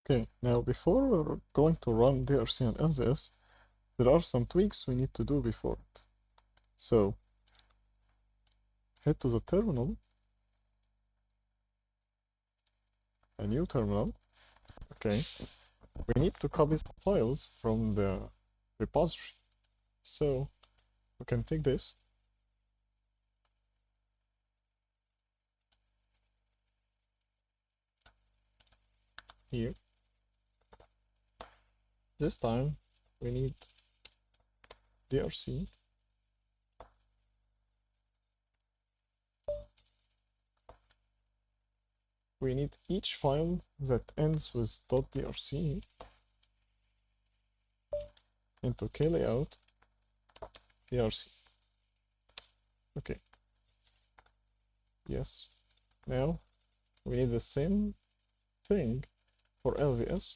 Okay, now before we're going to run DRC and LVS, there are some tweaks we need to do before it. So, head to the terminal, a new terminal. Okay, we need to copy some files from the repository. So, we can take this, here. This time, we need DRC. We need each file that ends with .drc into klayout DRC. Okay. Yes. Now, we need the same thing for LVS.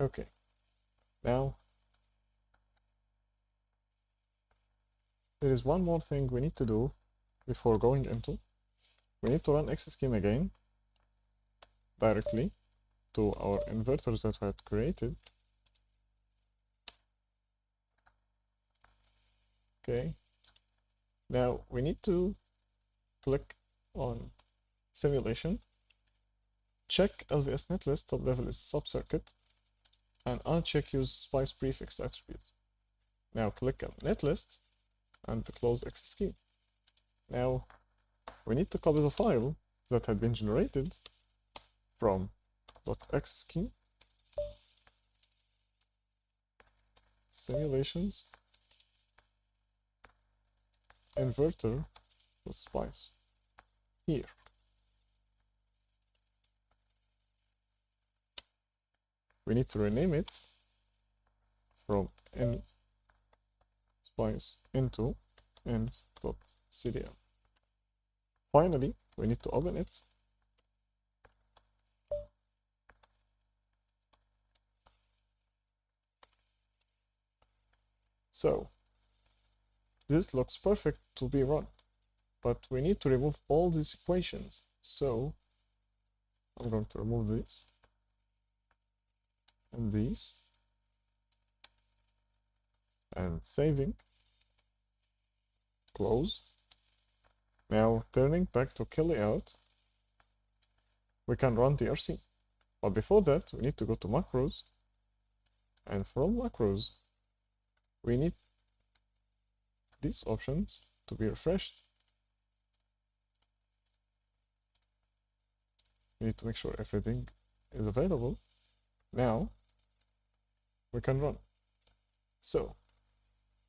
Okay, now there is one more thing we need to do before going into. We need to run xscheme again directly to our inverters that we had created. Okay, now we need to click on simulation, check LVS Netlist top level is subcircuit, and uncheck use spice prefix attribute. Now click on Netlist and close xscheme. Now we need to copy the file that had been generated from .xscheme simulations inverter with spice here. We need to rename it from in spice into inf.cdl. Finally, we need to open it. So, this looks perfect to be run, but we need to remove all these equations. So, I'm going to remove this and these, and saving, close. Now, turning back to klayout, we can run DRC. But before that, we need to go to macros, and from macros, we need these options to be refreshed. We need to make sure everything is available. Now, we can run. So,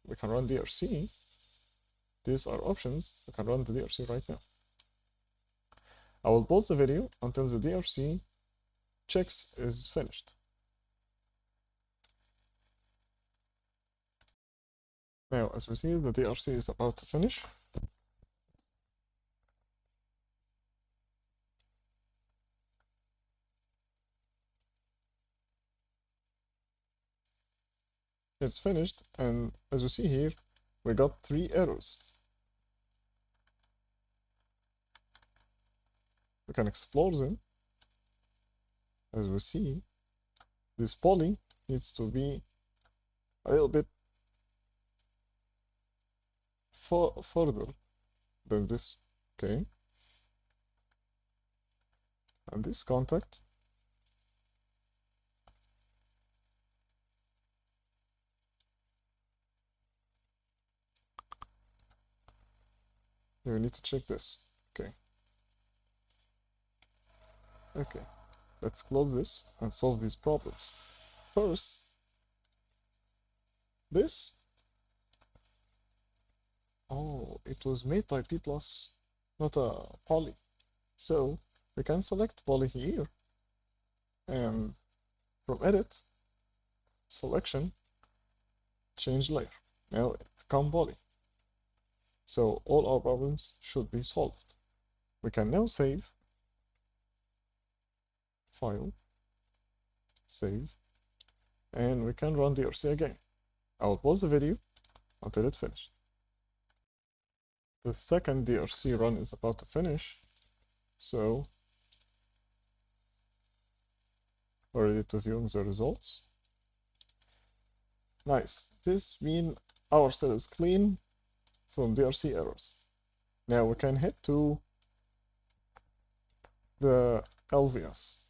we can run DRC. These are options. We can run the DRC right now. I will pause the video until the DRC checks is finished. Now, as we see, the DRC is about to finish. It's finished, and as you see here, we got 3 errors. We can explore them. As we see, this poly needs to be a little bit further than this, okay? And this contact you need to check this. Okay, let's close this and solve these problems. First, this, oh, it was made by P+, not a poly. So we can select poly here, and from edit, selection, change layer. Now become poly. So all our problems should be solved. We can now save, file, save, and we can run DRC again. I will pause the video until it finished. The second DRC run is about to finish, so we're ready to view the results. Nice. This means our cell is clean from DRC errors. Now we can head to the LVS.